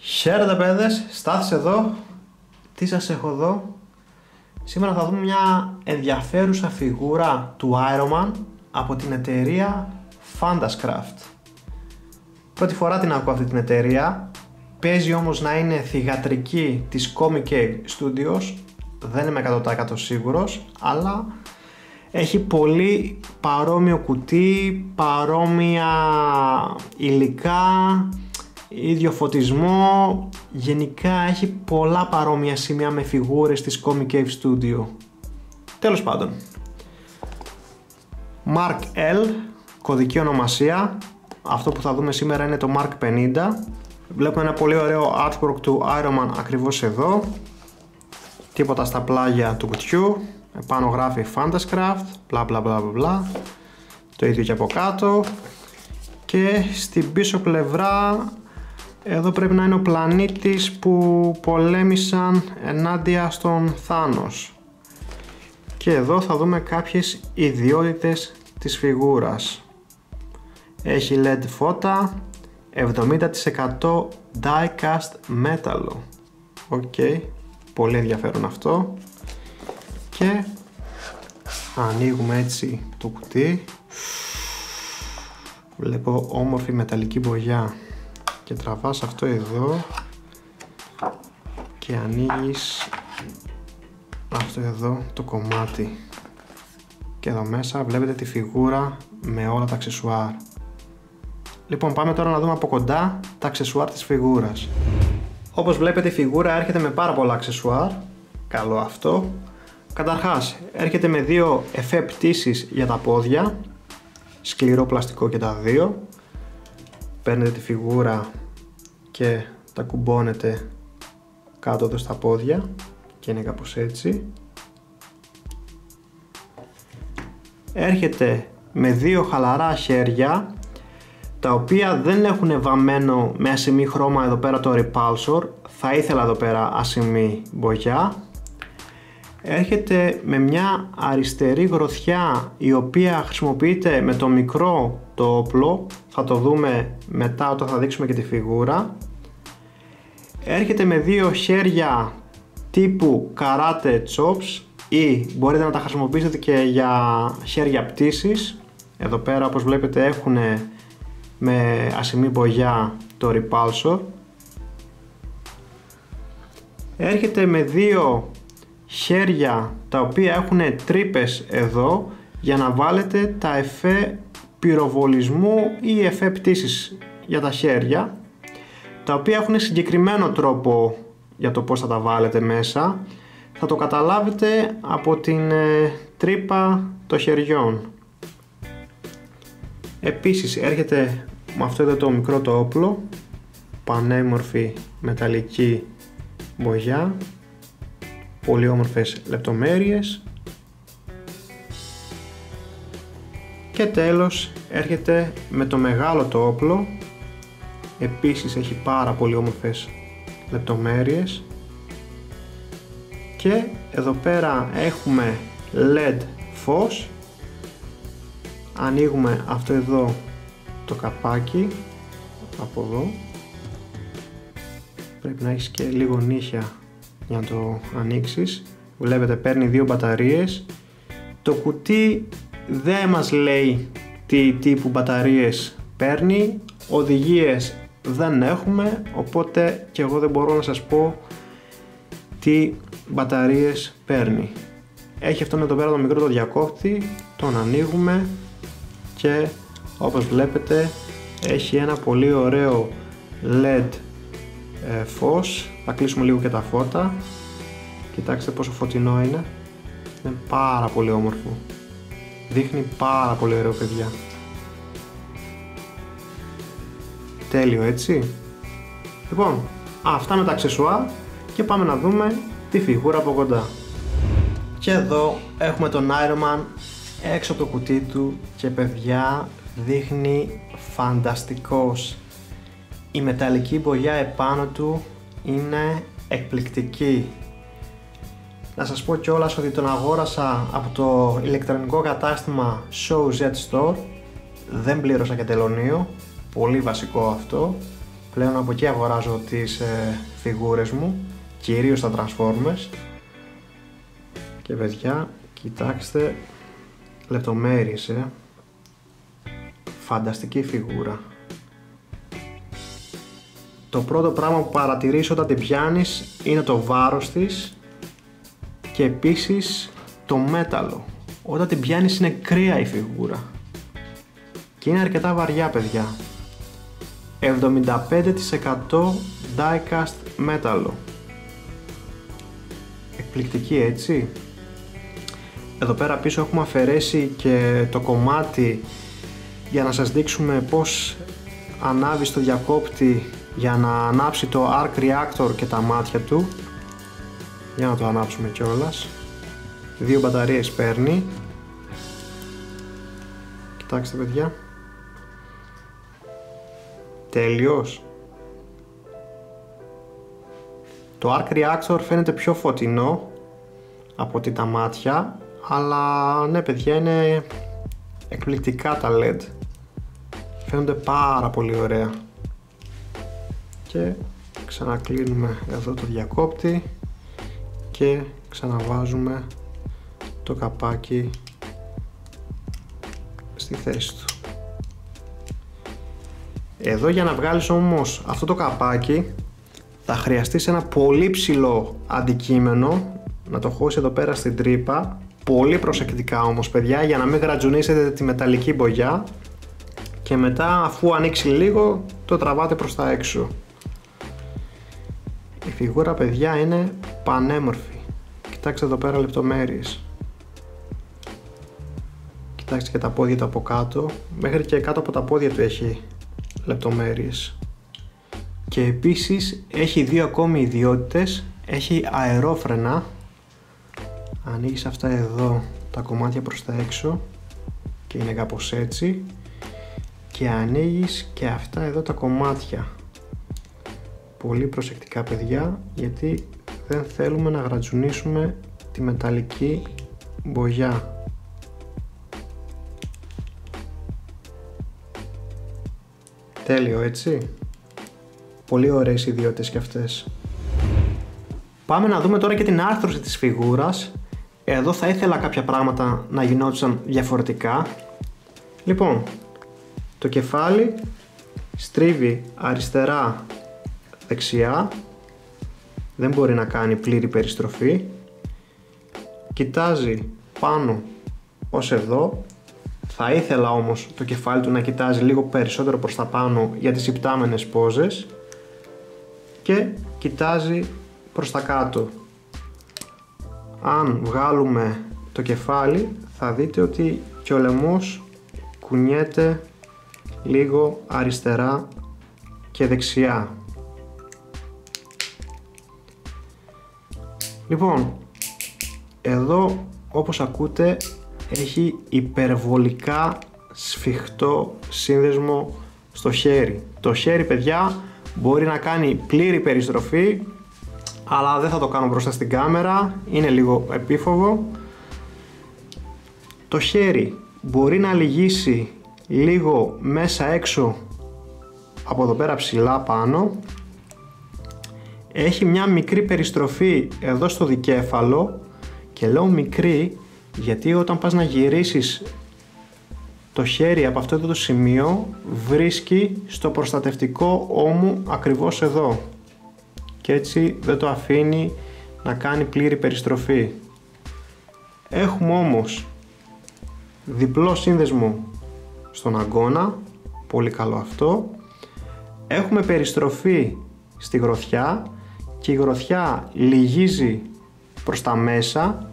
Χαίρετε παιδες, Στάθης εδώ. Τι σας έχω εδώ? Σήμερα θα δούμε μια ενδιαφέρουσα φιγούρα του Iron Man από την εταιρεία Fantascraft. Πρώτη φορά την ακούω αυτή την εταιρεία. Παίζει όμως να είναι θυγατρική της Comic Cave Studios. Δεν είμαι 100% σίγουρος, αλλά έχει πολύ παρόμοιο κουτί, παρόμοια υλικά, ίδιο φωτισμό. Γενικά έχει πολλά παρόμοια σημεία με φιγούρες της Comic Cave Studio. Τέλος πάντων, Mark L, κωδική ονομασία. Αυτό που θα δούμε σήμερα είναι το Mark 50. Βλέπουμε ένα πολύ ωραίο artwork του Iron Man ακριβώς εδώ. Τίποτα στα πλάγια του κουτιού. Επάνω γράφει Fantascraft, bla bla bla bla. Το ίδιο και από κάτω. Και στην πίσω πλευρά εδώ πρέπει να είναι ο πλανήτης που πολέμησαν ενάντια στον Θάνος. Και εδώ θα δούμε κάποιες ιδιότητες της φιγούρας. Έχει LED φώτα, 70% die-cast μέταλλο. Οκ, πολύ ενδιαφέρον αυτό. Και ανοίγουμε έτσι το κουτί. Βλέπω όμορφη μεταλλική μπογιά. Και τραβάς αυτό εδώ και ανοίγεις αυτό εδώ το κομμάτι. Και εδώ μέσα βλέπετε τη φιγούρα με όλα τα αξεσουάρ. Λοιπόν, πάμε τώρα να δούμε από κοντά τα αξεσουάρ της φιγούρας. Όπως βλέπετε η φιγούρα έρχεται με πάρα πολλά αξεσουάρ. Καλό αυτό. Καταρχάς έρχεται με δύο εφέ πτήσεις για τα πόδια. Σκληρό πλαστικό και τα δύο. Παίρνετε τη φιγούρα και τα κουμπώνετε κάτω εδώ στα πόδια και είναι κάπως έτσι. Έρχεται με δύο χαλαρά χέρια, τα οποία δεν έχουν βαμμένο με ασημή χρώμα εδώ πέρα το repulsor. Θα ήθελα εδώ πέρα ασημή μπογιά. Έρχεται με μια αριστερή γροθιά, η οποία χρησιμοποιείται με το μικρό το όπλο. Θα το δούμε μετά όταν θα δείξουμε και τη φιγούρα. Έρχεται με δύο χέρια τύπου karate chops, ή μπορείτε να τα χρησιμοποιήσετε και για χέρια πτήσης. Εδώ πέρα όπως βλέπετε έχουν με ασημή μπογιά το repulsor. Έρχεται με δύο χέρια τα οποία έχουν τρύπες εδώ για να βάλετε τα εφέ πυροβολισμού ή εφέ πτήσης για τα χέρια, τα οποία έχουν συγκεκριμένο τρόπο για το πώς θα τα βάλετε μέσα. Θα το καταλάβετε από την τρύπα των χεριών. Επίσης έρχεται με αυτό εδώ το μικρό το όπλο, πανέμορφη μεταλλική μπογιά, πολύ όμορφες λεπτομέρειες. Και τέλος έρχεται με το μεγάλο το όπλο. Επίσης έχει πάρα πολύ όμορφες λεπτομέρειες. Και εδώ πέρα έχουμε LED φως. Ανοίγουμε αυτό εδώ το καπάκι από εδώ. Πρέπει να έχεις και λίγο νύχια για να το ανοίξεις. Βλέπετε παίρνει δύο μπαταρίες. Το κουτί δεν μας λέει τι τύπου μπαταρίες παίρνει. Οδηγίες δεν έχουμε, οπότε και εγώ δεν μπορώ να σας πω τι μπαταρίες παίρνει. Έχει αυτόν εδώ πέρα το μικρό το διακόπτη. Τον ανοίγουμε και όπως βλέπετε έχει ένα πολύ ωραίο LED φως. Θα κλείσουμε λίγο και τα φώτα. Κοιτάξτε πόσο φωτεινό είναι. Είναι πάρα πολύ όμορφο. Δείχνει πάρα πολύ ωραίο, παιδιά. Τέλειο, έτσι. Λοιπόν, αυτά με τα αξεσουάρ και πάμε να δούμε τη φιγούρα από κοντά. Και εδώ έχουμε τον Iron Man έξω από το κουτί του και παιδιά δείχνει φανταστικός. Η μεταλλική μπογιά επάνω του είναι εκπληκτική. Να σας πω κιόλας ότι τον αγόρασα από το ηλεκτρονικό κατάστημα Show Z Store. Δεν πλήρωσα και τελωνείο. Πολύ βασικό αυτό. Πλέον από εκεί αγοράζω τις φιγούρες μου, κυρίως τα Transformers. Και παιδιά, κοιτάξτε, λεπτομέρειες, φανταστική φιγούρα. Το πρώτο πράγμα που παρατηρείς όταν την πιάνεις είναι το βάρος της και επίσης το μέταλλο. Όταν την πιάνεις είναι κρύα η φιγούρα και είναι αρκετά βαριά, παιδιά. 75% die-cast μέταλλο. Εκπληκτική, έτσι. Εδώ πέρα πίσω έχουμε αφαιρέσει και το κομμάτι για να σας δείξουμε πως ανάβει στο διακόπτη για να ανάψει το Arc Reactor και τα μάτια του. Για να το ανάψουμε κιόλας. 2 μπαταρίες παίρνει. Κοιτάξτε, παιδιά. Τέλειος. Το Arc Reactor φαίνεται πιο φωτεινό από ότι τα μάτια, αλλά ναι, παιδιά, είναι εκπληκτικά τα LED. Φαίνονται πάρα πολύ ωραία. Και ξανακλείνουμε εδώ το διακόπτη και ξαναβάζουμε το καπάκι στη θέση του. Εδώ για να βγάλεις όμως αυτό το καπάκι θα χρειαστείς ένα πολύ ψηλό αντικείμενο, να το χώσεις εδώ πέρα στην τρύπα, πολύ προσεκτικά όμως, παιδιά, για να μην γρατζουνίσετε τη μεταλλική μπογιά, και μετά αφού ανοίξει λίγο το τραβάτε προς τα έξω. Η φιγούρα, παιδιά, είναι πανέμορφη. Κοιτάξτε εδώ πέρα λεπτομέρειες. Κοιτάξτε και τα πόδια του από κάτω, μέχρι και κάτω από τα πόδια του έχει λεπτομέρειες. Και επίσης έχει 2 ακόμη ιδιότητες. Έχει αερόφρενα. Ανοίγεις αυτά εδώ τα κομμάτια προς τα έξω και είναι κάπως έτσι, και ανοίγεις και αυτά εδώ τα κομμάτια. Πολύ προσεκτικά, παιδιά, γιατί δεν θέλουμε να γρατζουνίσουμε τη μεταλλική μπογιά. Τέλειο, έτσι. Πολύ ωραίες ιδιότητες και αυτές. Πάμε να δούμε τώρα και την άρθρωση της φιγούρας. Εδώ θα ήθελα κάποια πράγματα να γινόντουσαν διαφορετικά. Λοιπόν, το κεφάλι στρίβει αριστερά δεξιά, δεν μπορεί να κάνει πλήρη περιστροφή. Κοιτάζει πάνω ως εδώ. Θα ήθελα όμως το κεφάλι του να κοιτάζει λίγο περισσότερο προς τα πάνω για τις υπτάμενες πόζες, και κοιτάζει προς τα κάτω. Αν βγάλουμε το κεφάλι θα δείτε ότι και ο λαιμός κουνιέται λίγο αριστερά και δεξιά. Λοιπόν, εδώ όπως ακούτε έχει υπερβολικά σφιχτό σύνδεσμο στο χέρι. Το χέρι, παιδιά, μπορεί να κάνει πλήρη περιστροφή, αλλά δεν θα το κάνω μπροστά στην κάμερα, είναι λίγο επίφοβο. Το χέρι μπορεί να λυγίσει λίγο μέσα έξω από εδώ πέρα ψηλά πάνω. Έχει μια μικρή περιστροφή εδώ στο δικέφαλο, και λέω μικρή γιατί όταν πας να γυρίσεις το χέρι από αυτό το σημείο βρίσκει στο προστατευτικό ώμου ακριβώς εδώ, και έτσι δεν το αφήνει να κάνει πλήρη περιστροφή. Έχουμε όμως διπλό σύνδεσμο στον αγκώνα, πολύ καλό αυτό. Έχουμε περιστροφή στη γροθιά και η γροθιά λυγίζει προς τα μέσα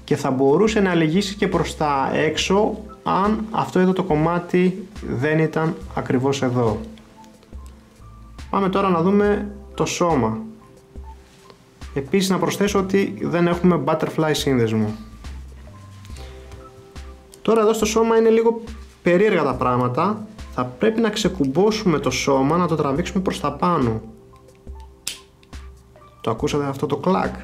και θα μπορούσε να λυγίσει και προς τα έξω αν αυτό εδώ το κομμάτι δεν ήταν ακριβώς εδώ. Πάμε τώρα να δούμε το σώμα. Επίσης να προσθέσω ότι δεν έχουμε butterfly σύνδεσμο. Τώρα εδώ στο σώμα είναι λίγο περίεργα τα πράγματα. Θα πρέπει να ξεκουμπώσουμε το σώμα, να το τραβήξουμε προς τα πάνω. Το ακούσατε αυτό το κλακ?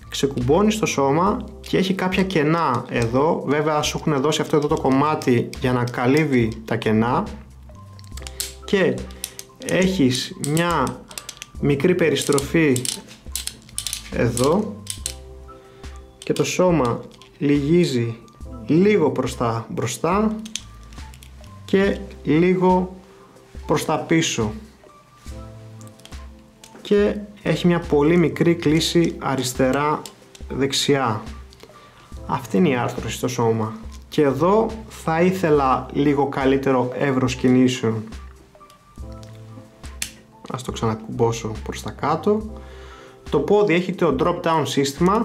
Ξεκουμπώνεις το σώμα και έχει κάποια κενά εδώ. Βέβαια σου έχουν δώσει αυτό εδώ το κομμάτι για να καλύβει τα κενά, και έχεις μια μικρή περιστροφή εδώ και το σώμα λυγίζει λίγο προς τα μπροστά και λίγο προς τα πίσω και έχει μια πολύ μικρή κλίση αριστερά δεξιά. Αυτή είναι η άρθρωση στο σώμα και εδώ θα ήθελα λίγο καλύτερο εύρος κινήσεων. Ας το ξανακουμπώσω προς τα κάτω. Το πόδι έχει το drop down σύστημα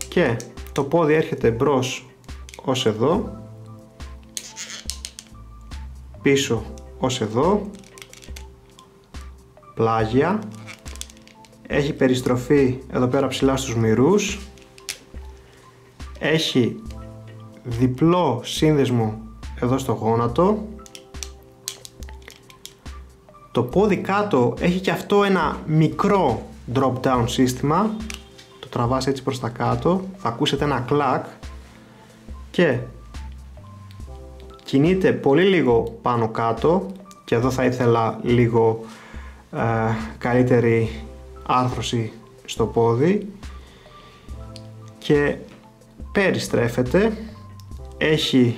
και το πόδι έρχεται μπρος ως εδώ, πίσω ως εδώ, πλάγια, έχει περιστροφή εδώ πέρα ψηλά στους μυρούς, έχει διπλό σύνδεσμο εδώ στο γόνατο, το πόδι κάτω έχει και αυτό ένα μικρό drop down σύστημα, το τραβάς έτσι προς τα κάτω, θα ακούσετε ένα κλακ και κινείται πολύ λίγο πάνω κάτω και εδώ θα ήθελα λίγο καλύτερη άρθρωση στο πόδι και περιστρέφεται, έχει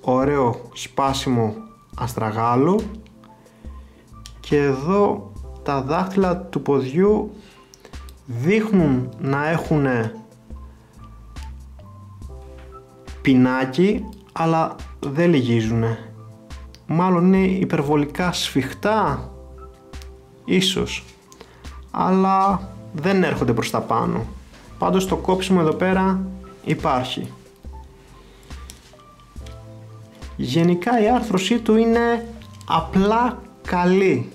ωραίο σπάσιμο αστραγάλου και εδώ τα δάχτυλα του ποδιού δείχνουν να έχουν πινάκι αλλά δεν λυγίζουν, μάλλον είναι υπερβολικά σφιχτά ίσως, αλλά δεν έρχονται προς τα πάνω. Πάντως το κόψιμο εδώ πέρα υπάρχει. Γενικά η άρθρωσή του είναι απλά καλή,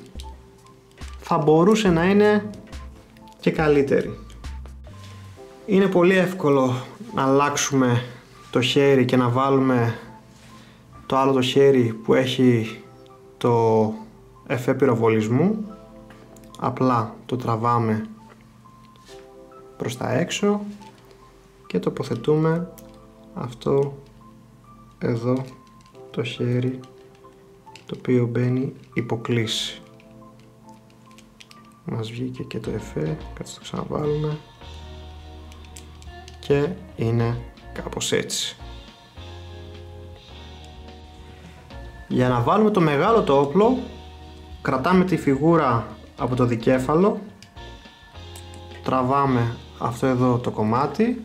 θα μπορούσε να είναι και καλύτερη. Είναι πολύ εύκολο να αλλάξουμε το χέρι και να βάλουμε το άλλο το χέρι που έχει το εφέ πυροβολισμού. Απλά το τραβάμε προς τα έξω και τοποθετούμε αυτό εδώ το χέρι το οποίο μπαίνει υποκλίση. Μας βγήκε και το εφέ, κάτσε το ξαναβάλουμε και είναι κάπως έτσι. Για να βάλουμε το μεγάλο το όπλο κρατάμε τη φιγούρα από το δικέφαλο, τραβάμε αυτό εδώ το κομμάτι,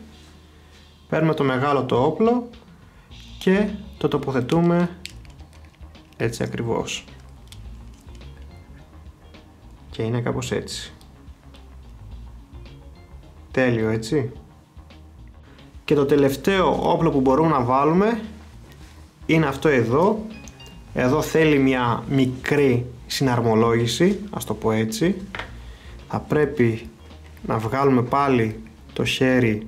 παίρνουμε το μεγάλο το όπλο και το τοποθετούμε έτσι ακριβώς και είναι κάπως έτσι. Τέλειο, έτσι. Και το τελευταίο όπλο που μπορούμε να βάλουμε είναι αυτό εδώ. Εδώ θέλει μια μικρή συναρμολόγηση, ας το πω έτσι. Θα πρέπει να βγάλουμε πάλι το χέρι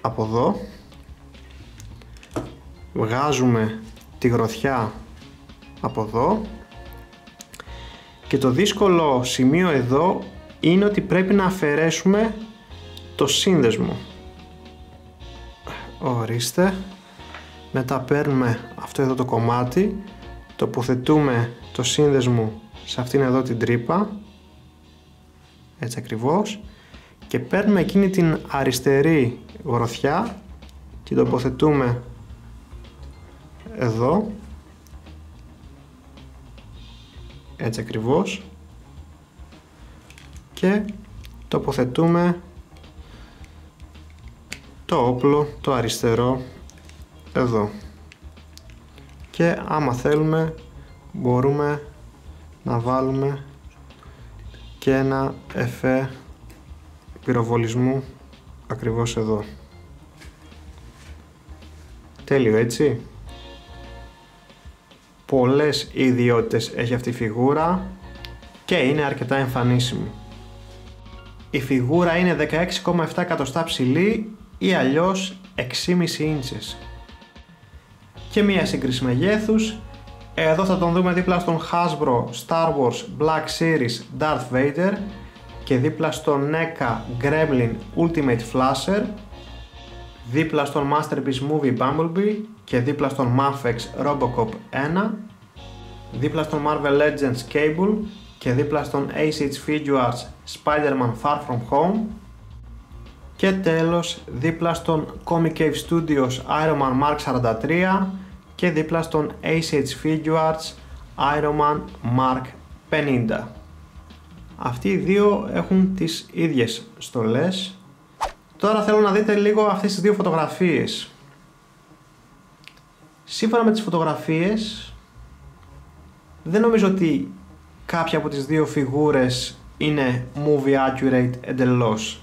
από εδώ, βγάζουμε τη γροθιά από εδώ και το δύσκολο σημείο εδώ είναι ότι πρέπει να αφαιρέσουμε το σύνδεσμο. Ορίστε. Μετά παίρνουμε αυτό εδώ το κομμάτι, τοποθετούμε το σύνδεσμο σε αυτήν εδώ την τρύπα, έτσι ακριβώς, και παίρνουμε εκείνη την αριστερή γροθιά και τοποθετούμε εδώ, έτσι ακριβώς, και τοποθετούμε το όπλο, το αριστερό, εδώ. Και άμα θέλουμε μπορούμε να βάλουμε και ένα εφέ πυροβολισμού ακριβώς εδώ. Τέλειο, έτσι. Πολλές ιδιότητες έχει αυτή η φιγούρα και είναι αρκετά εμφανίσιμη. Η φιγούρα είναι 16,7 εκατοστά ψηλή ή αλλιώς 6,5 ίντσες. Και μία σύγκριση μεγέθους. Εδώ θα τον δούμε δίπλα στον Hasbro Star Wars Black Series Darth Vader και δίπλα στον NECA Gremlin Ultimate Flasher. δίπλα στον Masterpiece Movie Bumblebee και δίπλα στον Mafex Robocop 1, δίπλα στον Marvel Legends Cable και δίπλα στον ACH Figuarts Spider-Man Far From Home και τέλος δίπλα στον Comic Cave Studios Iron Man Mark 43 και δίπλα στον ACH Figuarts Iron Man Mark 50. Αυτοί οι δύο έχουν τις ίδιες στολές. Τώρα θέλω να δείτε λίγο αυτές τις δύο φωτογραφίες. Σύμφωνα με τις φωτογραφίες, δεν νομίζω ότι κάποια από τις δύο φιγούρες είναι movie accurate εντελώς.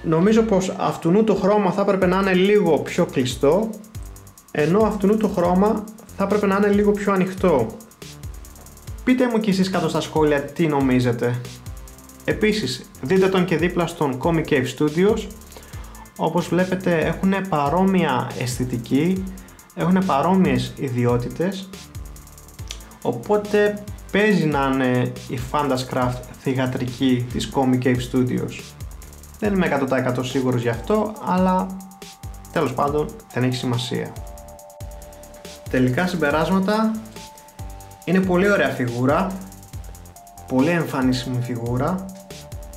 Νομίζω πως αυτουνού το χρώμα θα έπρεπε να είναι λίγο πιο κλειστό, ενώ αυτουνού το χρώμα θα έπρεπε να είναι λίγο πιο ανοιχτό. Πείτε μου κι εσείς κάτω στα σχόλια τι νομίζετε. Επίσης, δείτε τον και δίπλα στον Comic Cave Studios. Όπως βλέπετε έχουν παρόμοια αισθητική, έχουν παρόμοιες ιδιότητες, οπότε παίζει να είναι η Fantascraft θυγατρική της Comic Cave Studios. Δεν είμαι 100% σίγουρος γι' αυτό, αλλά τέλος πάντων δεν έχει σημασία. Τελικά συμπεράσματα, είναι πολύ ωραία φιγούρα, πολύ εμφανίσιμη φιγούρα.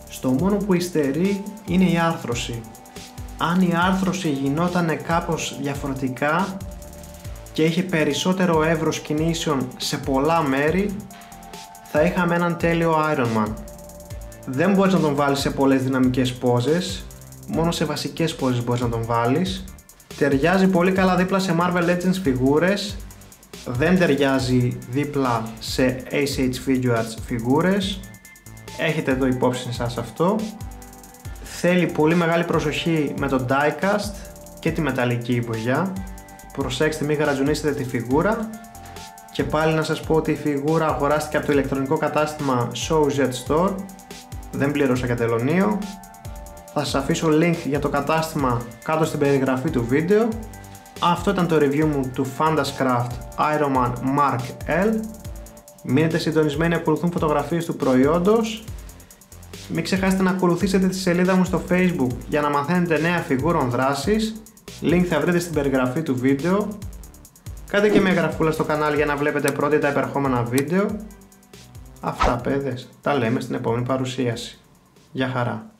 Στο μόνο που υστερεί είναι η άρθρωση. Αν η άρθρωση γινόταν κάπως διαφορετικά και είχε περισσότερο εύρος κινήσεων σε πολλά μέρη, θα είχαμε έναν τέλειο Iron Man. Δεν μπορείς να τον βάλεις σε πολλές δυναμικές πόζες, μόνο σε βασικές πόζες μπορείς να τον βάλεις. Ταιριάζει πολύ καλά δίπλα σε Marvel Legends φιγούρες, δεν ταιριάζει δίπλα σε ACH Figuarts φιγούρες. Έχετε εδώ υπόψη σας αυτό. Θέλει πολύ μεγάλη προσοχή με το diecast και τη μεταλλική υπογειά. Προσέξτε μην γρατζουνίσετε τη φιγούρα. Και πάλι να σας πω ότι η φιγούρα αγοράστηκε από το ηλεκτρονικό κατάστημα Show Z Store. Δεν πλήρωσα για τελωνείο. Θα σας αφήσω link για το κατάστημα κάτω στην περιγραφή του βίντεο. Αυτό ήταν το review μου του Fantascraft Iron Man Mark L. Μείνετε συντονισμένοι να ακολουθούν φωτογραφίες του προϊόντος. Μην ξεχάσετε να ακολουθήσετε τη σελίδα μου στο Facebook για να μαθαίνετε νέα φιγούρων δράσης. Link θα βρείτε στην περιγραφή του βίντεο. Κάντε και μια εγγραφούλα στο κανάλι για να βλέπετε πρώτα τα επερχόμενα βίντεο. Αυτά παιδες, τα λέμε στην επόμενη παρουσίαση. Γεια χαρά!